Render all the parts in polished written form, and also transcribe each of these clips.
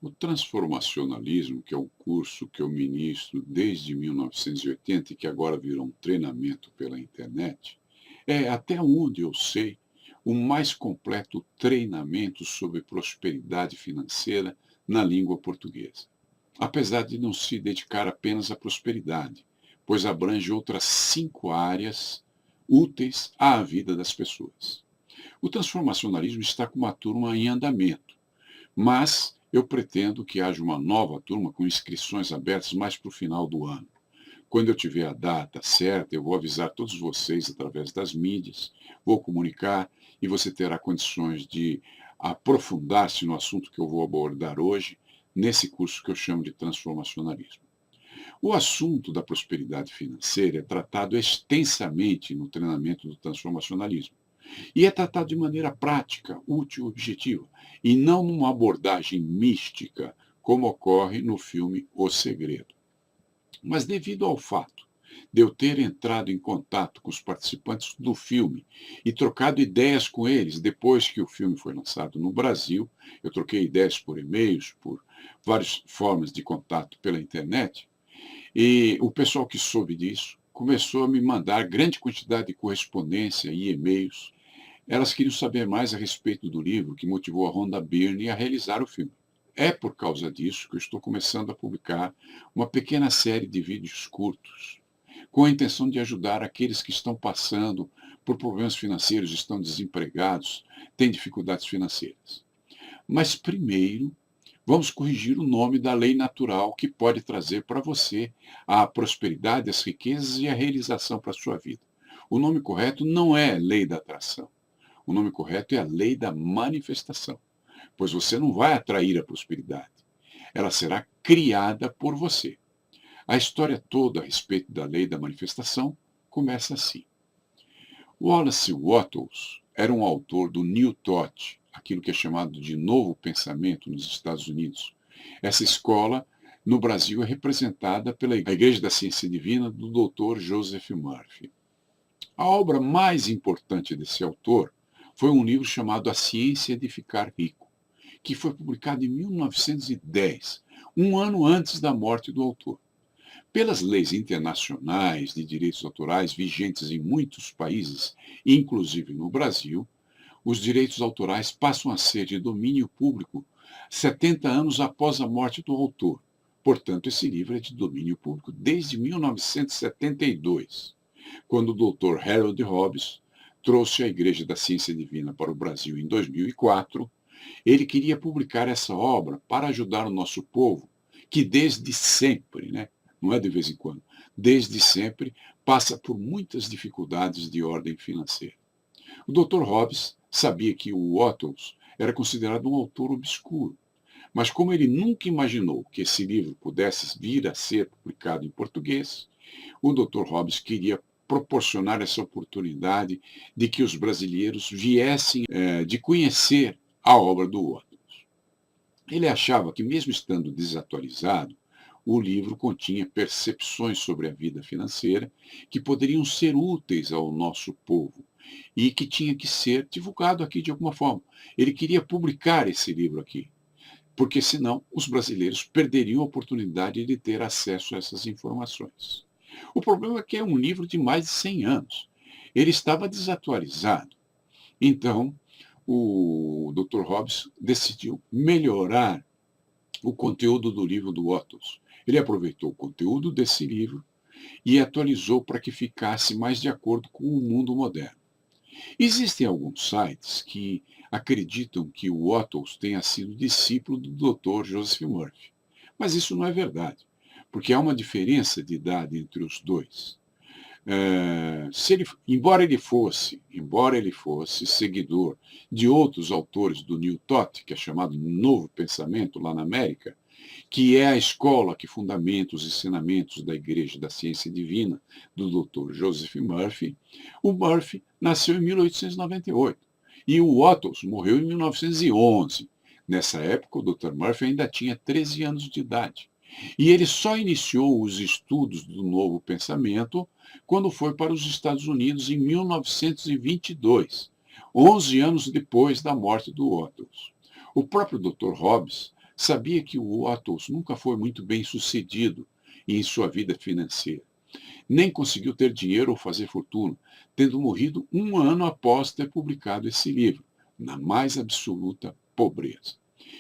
O transformacionalismo, que é um curso que eu ministro desde 1980 e que agora virou um treinamento pela internet, é, até onde eu sei, o mais completo treinamento sobre prosperidade financeira na língua portuguesa. Apesar de não se dedicar apenas à prosperidade, pois abrange outras 5 áreas úteis à vida das pessoas. O transformacionalismo está com uma turma em andamento, mas eu pretendo que haja uma nova turma com inscrições abertas mais para o final do ano. Quando eu tiver a data certa, eu vou avisar todos vocês através das mídias, vou comunicar e você terá condições de aprofundar-se no assunto que eu vou abordar hoje, nesse curso que eu chamo de transformacionalismo. O assunto da prosperidade financeira é tratado extensamente no treinamento do transformacionalismo. E é tratado de maneira prática, útil e objetiva, e não numa abordagem mística, como ocorre no filme O Segredo. Mas devido ao fato de eu ter entrado em contato com os participantes do filme e trocado ideias com eles depois que o filme foi lançado no Brasil, eu troquei ideias por e-mails, por várias formas de contato pela internet, e o pessoal que soube disso começou a me mandar grande quantidade de correspondência e e-mails. Elas queriam saber mais a respeito do livro que motivou a Rhonda Byrne a realizar o filme. É por causa disso que eu estou começando a publicar uma pequena série de vídeos curtos, com a intenção de ajudar aqueles que estão passando por problemas financeiros, estão desempregados, têm dificuldades financeiras. Mas primeiro, vamos corrigir o nome da lei natural que pode trazer para você a prosperidade, as riquezas e a realização para a sua vida. O nome correto não é lei da atração. O nome correto é a lei da manifestação, pois você não vai atrair a prosperidade. Ela será criada por você. A história toda a respeito da lei da manifestação começa assim. Wallace Wattles era um autor do New Thought, aquilo que é chamado de Novo Pensamento nos Estados Unidos. Essa escola, no Brasil, é representada pela Igreja da Ciência Divina do Dr. Joseph Murphy. A obra mais importante desse autor foi um livro chamado A Ciência de Ficar Rico, que foi publicado em 1910, um ano antes da morte do autor. Pelas leis internacionais de direitos autorais vigentes em muitos países, inclusive no Brasil, os direitos autorais passam a ser de domínio público 70 anos após a morte do autor. Portanto, esse livro é de domínio público desde 1972, quando o Dr. Harold Hobbes trouxe a Igreja da Ciência Divina para o Brasil em 2004. Ele queria publicar essa obra para ajudar o nosso povo, que desde sempre, não é de vez em quando, desde sempre passa por muitas dificuldades de ordem financeira. O Dr. Hobbes sabia que o Wattles era considerado um autor obscuro, mas como ele nunca imaginou que esse livro pudesse vir a ser publicado em português, o Dr. Hobbes queria proporcionar essa oportunidade de que os brasileiros viessem de conhecer a obra do Wattles. Ele achava que, mesmo estando desatualizado, o livro continha percepções sobre a vida financeira que poderiam ser úteis ao nosso povo e que tinha que ser divulgado aqui de alguma forma. Ele queria publicar esse livro aqui, porque senão os brasileiros perderiam a oportunidade de ter acesso a essas informações. O problema é que é um livro de mais de 100 anos. Ele estava desatualizado. Então, o Dr. Hobbes decidiu melhorar o conteúdo do livro do Wattles. Ele aproveitou o conteúdo desse livro e atualizou para que ficasse mais de acordo com o mundo moderno. Existem alguns sites que acreditam que o Wattles tenha sido discípulo do Dr. Joseph Murphy. Mas isso não é verdade, porque há uma diferença de idade entre os dois. Embora ele fosse seguidor de outros autores do New Thought, que é chamado Novo Pensamento lá na América, que é a escola que fundamenta os ensinamentos da Igreja da Ciência Divina do Dr. Joseph Murphy, o Murphy nasceu em 1898 e o Wattles morreu em 1911. Nessa época, o Dr. Murphy ainda tinha 13 anos de idade. E ele só iniciou os estudos do Novo Pensamento quando foi para os Estados Unidos em 1922, 11 anos depois da morte do Wattles. O próprio Dr. Hobbes sabia que o Wattles nunca foi muito bem sucedido em sua vida financeira. Nem conseguiu ter dinheiro ou fazer fortuna, tendo morrido um ano após ter publicado esse livro, na mais absoluta pobreza.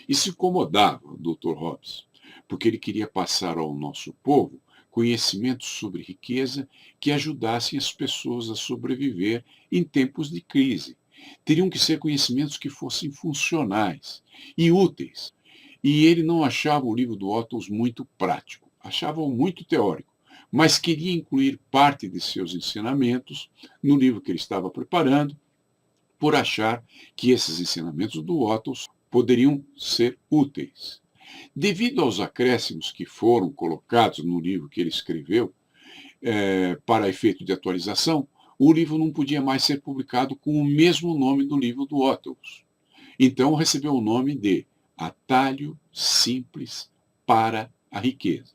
E se incomodava o Dr. Hobbes, porque ele queria passar ao nosso povo conhecimentos sobre riqueza que ajudassem as pessoas a sobreviver em tempos de crise. Teriam que ser conhecimentos que fossem funcionais e úteis. E ele não achava o livro do Wattles muito prático, achava-o muito teórico, mas queria incluir parte de seus ensinamentos no livro que ele estava preparando, por achar que esses ensinamentos do Wattles poderiam ser úteis. Devido aos acréscimos que foram colocados no livro que ele escreveu, para efeito de atualização, o livro não podia mais ser publicado com o mesmo nome do livro do Wattles. Então recebeu o nome de Atalho Simples para a Riqueza.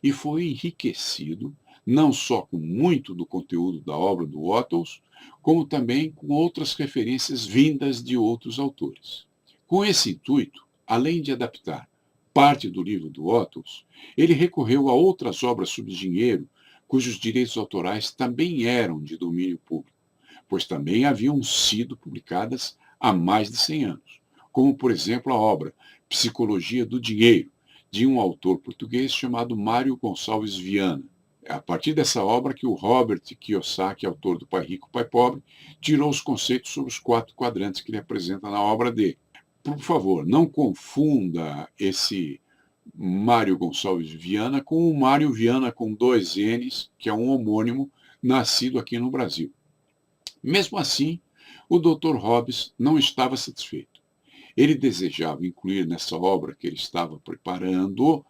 E foi enriquecido não só com muito do conteúdo da obra do Wattles, como também com outras referências vindas de outros autores. Com esse intuito, além de adaptar parte do livro do Wattles, ele recorreu a outras obras sobre dinheiro, cujos direitos autorais também eram de domínio público, pois também haviam sido publicadas há mais de 100 anos, como, por exemplo, a obra Psicologia do Dinheiro, de um autor português chamado Mário Gonçalves Viana. É a partir dessa obra que o Robert Kiyosaki, autor do Pai Rico, Pai Pobre, tirou os conceitos sobre os 4 quadrantes que ele apresenta na obra dele. Por favor, não confunda esse Mário Gonçalves Viana com o Mário Viana com 2 N's, que é um homônimo nascido aqui no Brasil. Mesmo assim, o Dr. Hobbes não estava satisfeito. Ele desejava incluir nessa obra que ele estava preparando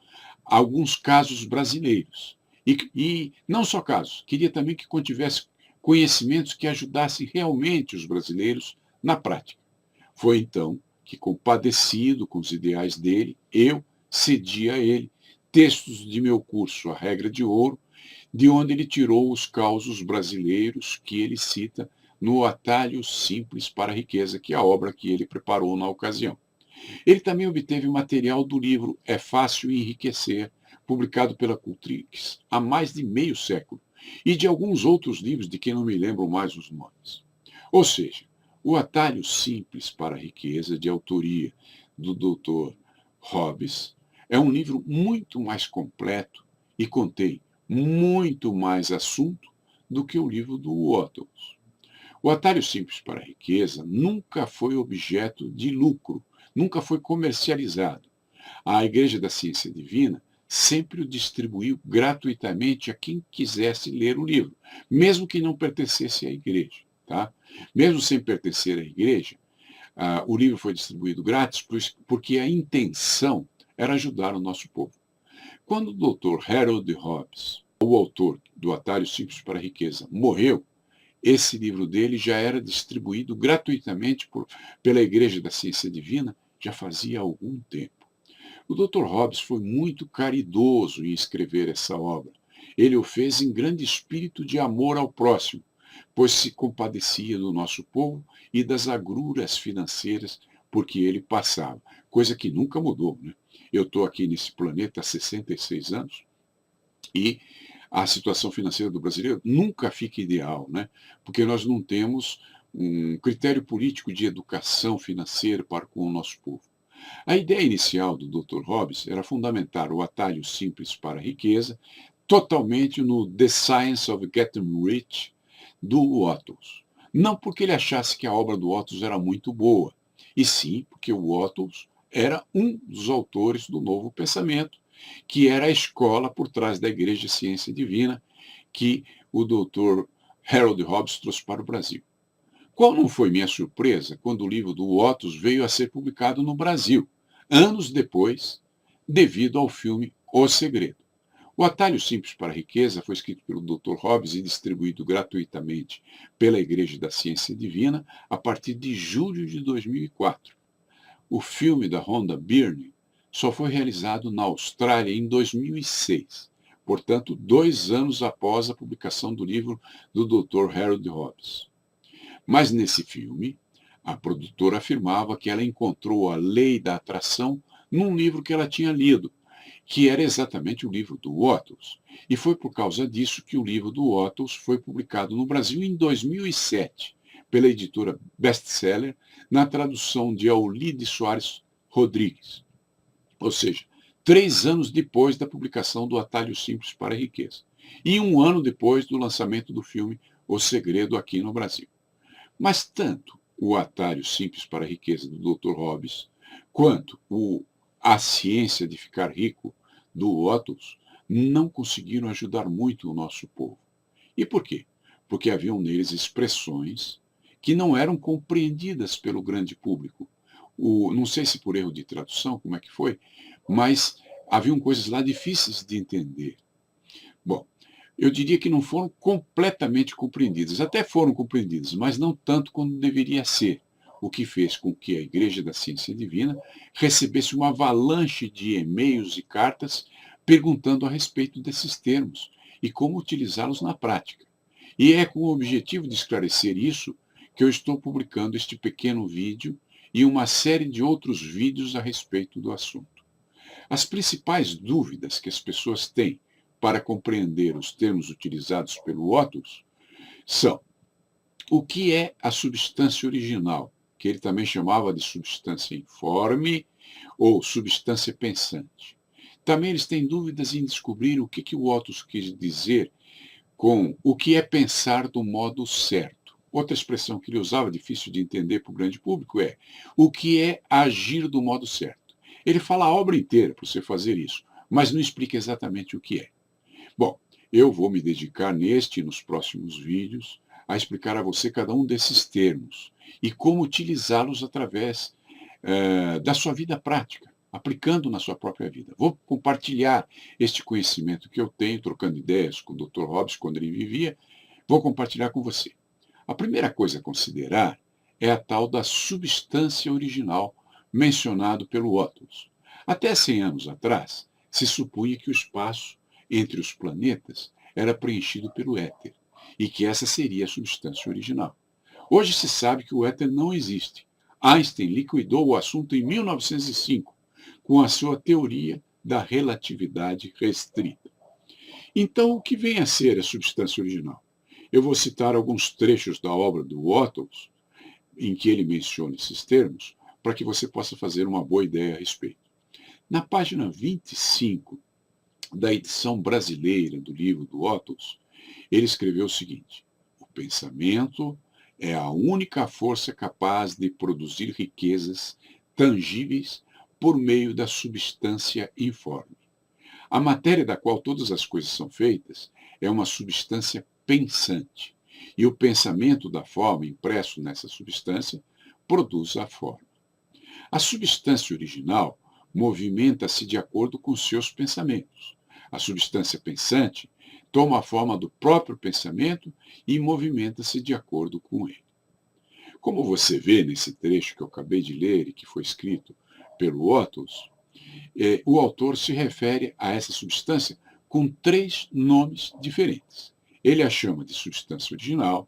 alguns casos brasileiros. E não só casos, queria também que contivesse conhecimentos que ajudassem realmente os brasileiros na prática. Foi então que, compadecido com os ideais dele, eu cedi a ele textos de meu curso A Regra de Ouro, de onde ele tirou os causos brasileiros que ele cita no Atalho Simples para a Riqueza, que é a obra que ele preparou na ocasião. Ele também obteve material do livro É Fácil Enriquecer, publicado pela Cultrix há mais de meio século, e de alguns outros livros de quem não me lembro mais os nomes. Ou seja, o Atalho Simples para a Riqueza, de autoria do Dr. Hobbes, é um livro muito mais completo e contém muito mais assunto do que o livro do Wattles. O Atalho Simples para a Riqueza nunca foi objeto de lucro, nunca foi comercializado. A Igreja da Ciência Divina sempre o distribuiu gratuitamente a quem quisesse ler o livro, mesmo que não pertencesse à igreja. Tá? Mesmo sem pertencer à igreja, o livro foi distribuído grátis porque a intenção era ajudar o nosso povo. Quando o Dr. Harold Hobbes, o autor do Atalho Simples para a Riqueza, morreu, esse livro dele já era distribuído gratuitamente pela Igreja da Ciência Divina já fazia algum tempo. O Dr. Hobbes foi muito caridoso em escrever essa obra. Ele o fez em grande espírito de amor ao próximo, pois se compadecia do nosso povo e das agruras financeiras por que ele passava, coisa que nunca mudou. Né? Eu estou aqui nesse planeta há 66 anos e a situação financeira do brasileiro nunca fica ideal, né? Porque nós não temos um critério político de educação financeira para com o nosso povo. A ideia inicial do Dr. Hobbes era fundamentar o atalho simples para a riqueza totalmente no The Science of Getting Rich do Wattles. Não porque ele achasse que a obra do Wattles era muito boa, e sim porque o Wattles era um dos autores do Novo Pensamento, que era a escola por trás da Igreja Ciência Divina que o Dr. Harold Hobbes trouxe para o Brasil. Qual não foi minha surpresa quando o livro do Wattles veio a ser publicado no Brasil, anos depois, devido ao filme O Segredo. O Atalho Simples para a Riqueza foi escrito pelo Dr. Hobbes e distribuído gratuitamente pela Igreja da Ciência Divina a partir de julho de 2004. O filme da Rhonda Byrne só foi realizado na Austrália em 2006, portanto, 2 anos após a publicação do livro do Dr. Harold Hobbes. Mas nesse filme, a produtora afirmava que ela encontrou a lei da atração num livro que ela tinha lido, que era exatamente o livro do Wattles. E foi por causa disso que o livro do Wattles foi publicado no Brasil em 2007, pela editora Bestseller, na tradução de Aulide Soares Rodrigues. Ou seja, 3 anos depois da publicação do Atalho Simples para a Riqueza. E 1 ano depois do lançamento do filme O Segredo aqui no Brasil. Mas tanto o Atalho Simples para a Riqueza do Dr. Hobbes, quanto A Ciência de Ficar Rico do Wattles, não conseguiram ajudar muito o nosso povo. E por quê? Porque haviam neles expressões que não eram compreendidas pelo grande público. Não sei se por erro de tradução, como é que foi, mas haviam coisas lá difíceis de entender. Bom, eu diria que não foram completamente compreendidas. Até foram compreendidas, mas não tanto quanto deveria ser. O que fez com que a Igreja da Ciência Divina recebesse uma avalanche de e-mails e cartas perguntando a respeito desses termos e como utilizá-los na prática. E é com o objetivo de esclarecer isso que eu estou publicando este pequeno vídeo e uma série de outros vídeos a respeito do assunto. As principais dúvidas que as pessoas têm para compreender os termos utilizados pelo Wattles são: o que é a substância original, que ele também chamava de substância informe ou substância pensante. Também eles têm dúvidas em descobrir o que o Wattles quis dizer com o que é pensar do modo certo. Outra expressão que ele usava, difícil de entender para o grande público, é o que é agir do modo certo. Ele fala a obra inteira para você fazer isso, mas não explica exatamente o que é. Bom, eu vou me dedicar neste e nos próximos vídeos a explicar a você cada um desses termos e como utilizá-los através da sua vida prática, aplicando na sua própria vida. Vou compartilhar este conhecimento que eu tenho, trocando ideias com o Dr. Hobbes quando ele vivia, vou compartilhar com você. A primeira coisa a considerar é a tal da substância original mencionado pelo Wattles. Até 100 anos atrás, se supunha que o espaço entre os planetas era preenchido pelo éter, e que essa seria a substância original. Hoje se sabe que o éter não existe. Einstein liquidou o assunto em 1905, com a sua teoria da relatividade restrita. Então, o que vem a ser a substância original? Eu vou citar alguns trechos da obra do Wattles, em que ele menciona esses termos, para que você possa fazer uma boa ideia a respeito. Na página 25 da edição brasileira do livro do Wattles, ele escreveu o seguinte: o pensamento é a única força capaz de produzir riquezas tangíveis por meio da substância informe. A matéria da qual todas as coisas são feitas é uma substância pensante, e o pensamento da forma impresso nessa substância produz a forma. A substância original movimenta-se de acordo com seus pensamentos. A substância pensante toma a forma do próprio pensamento e movimenta-se de acordo com ele. Como você vê nesse trecho que eu acabei de ler e que foi escrito pelo Wattles, o autor se refere a essa substância com 3 nomes diferentes. Ele a chama de substância original,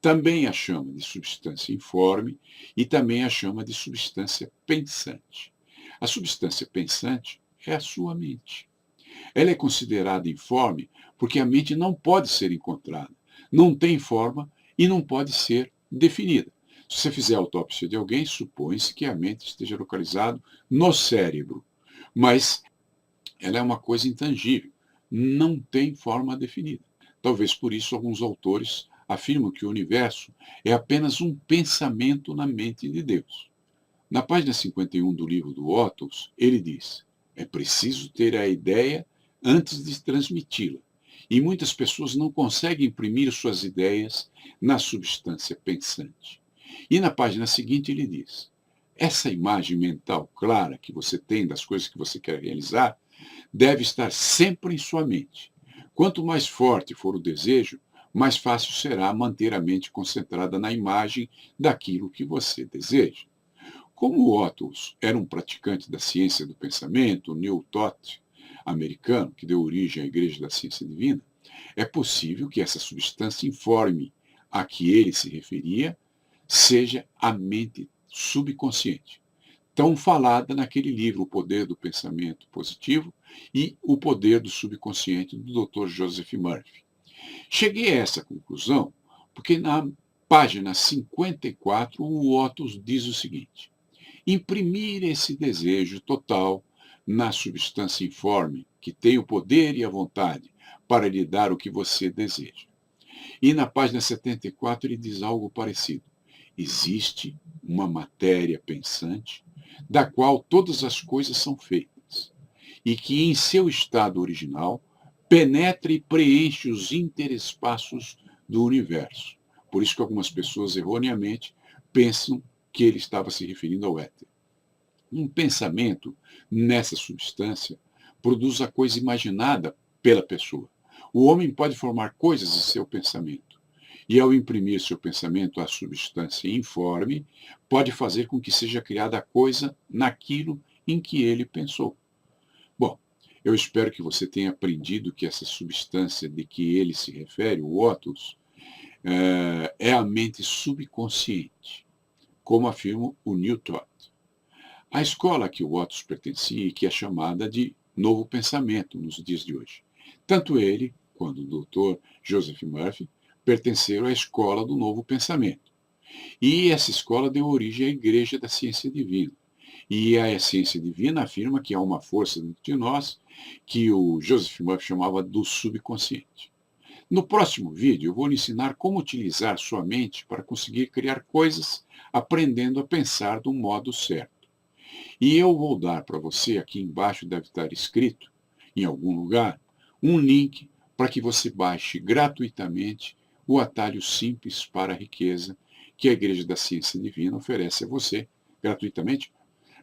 também a chama de substância informe e também a chama de substância pensante. A substância pensante é a sua mente. Ela é considerada informe porque a mente não pode ser encontrada, não tem forma e não pode ser definida. Se você fizer a autópsia de alguém, supõe-se que a mente esteja localizada no cérebro, mas ela é uma coisa intangível, não tem forma definida. Talvez por isso alguns autores afirmam que o universo é apenas um pensamento na mente de Deus. Na página 51 do livro do Wattles, ele diz: é preciso ter a ideia antes de transmiti-la. E muitas pessoas não conseguem imprimir suas ideias na substância pensante. E na página seguinte ele diz: essa imagem mental clara que você tem das coisas que você quer realizar deve estar sempre em sua mente. Quanto mais forte for o desejo, mais fácil será manter a mente concentrada na imagem daquilo que você deseja. Como Wattles era um praticante da ciência do pensamento, o New Thought americano, que deu origem à Igreja da Ciência Divina, é possível que essa substância informe a que ele se referia seja a mente subconsciente. tão falada naquele livro, O Poder do Pensamento Positivo e O Poder do Subconsciente, do Dr. Joseph Murphy. Cheguei a essa conclusão porque na página 54 o Otus diz o seguinte: imprimir esse desejo total na substância informe, que tem o poder e a vontade para lhe dar o que você deseja. E na página 74 ele diz algo parecido. Existe uma matéria pensante da qual todas as coisas são feitas e que em seu estado original penetra e preenche os interespaços do universo. Por isso que algumas pessoas erroneamente pensam que ele estava se referindo ao éter. Um pensamento nessa substância produz a coisa imaginada pela pessoa. O homem pode formar coisas em seu pensamento. E ao imprimir seu pensamento à substância informe, pode fazer com que seja criada a coisa naquilo em que ele pensou. Bom, eu espero que você tenha aprendido que essa substância de que ele se refere, o ótus, é a mente subconsciente, como afirma o New Thought. A escola a que o Otus pertencia e que é chamada de Novo Pensamento nos dias de hoje. Tanto ele quanto o Dr. Joseph Murphy pertenceram à escola do Novo Pensamento. E essa escola deu origem à Igreja da Ciência Divina. E a ciência divina afirma que há uma força dentro de nós que o Joseph Murphy chamava do subconsciente. No próximo vídeo, eu vou lhe ensinar como utilizar sua mente para conseguir criar coisas, aprendendo a pensar do modo certo. E eu vou dar para você, aqui embaixo deve estar escrito, em algum lugar, um link para que você baixe gratuitamente o atalho simples para a riqueza que a Igreja da Ciência Divina oferece a você gratuitamente.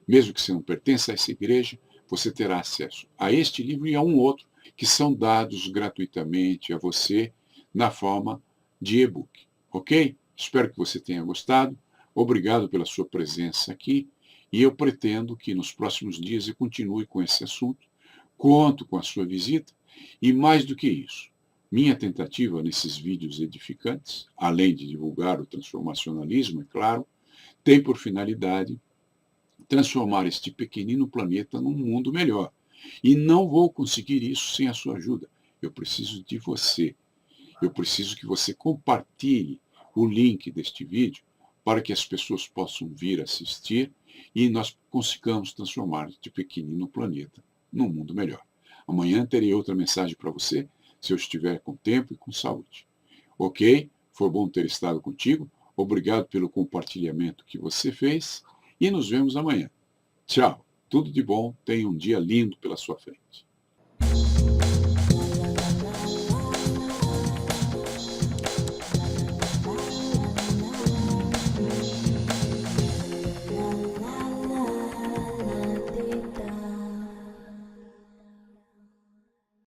Mesmo que você não pertença a essa igreja, você terá acesso a este livro e a um outro que são dados gratuitamente a você na forma de e-book. Ok? Espero que você tenha gostado. Obrigado pela sua presença aqui. E eu pretendo que nos próximos dias eu continue com esse assunto. Conto com a sua visita. E mais do que isso, minha tentativa nesses vídeos edificantes, além de divulgar o transformacionalismo, é claro, tem por finalidade transformar este pequenino planeta num mundo melhor. E não vou conseguir isso sem a sua ajuda. Eu preciso de você. Eu preciso que você compartilhe o link deste vídeo para que as pessoas possam vir assistir e nós consigamos transformar este pequenino planeta num mundo melhor. Amanhã terei outra mensagem para você, se eu estiver com tempo e com saúde. Ok? Foi bom ter estado contigo. Obrigado pelo compartilhamento que você fez e nos vemos amanhã. Tchau. Tudo de bom. Tenha um dia lindo pela sua frente.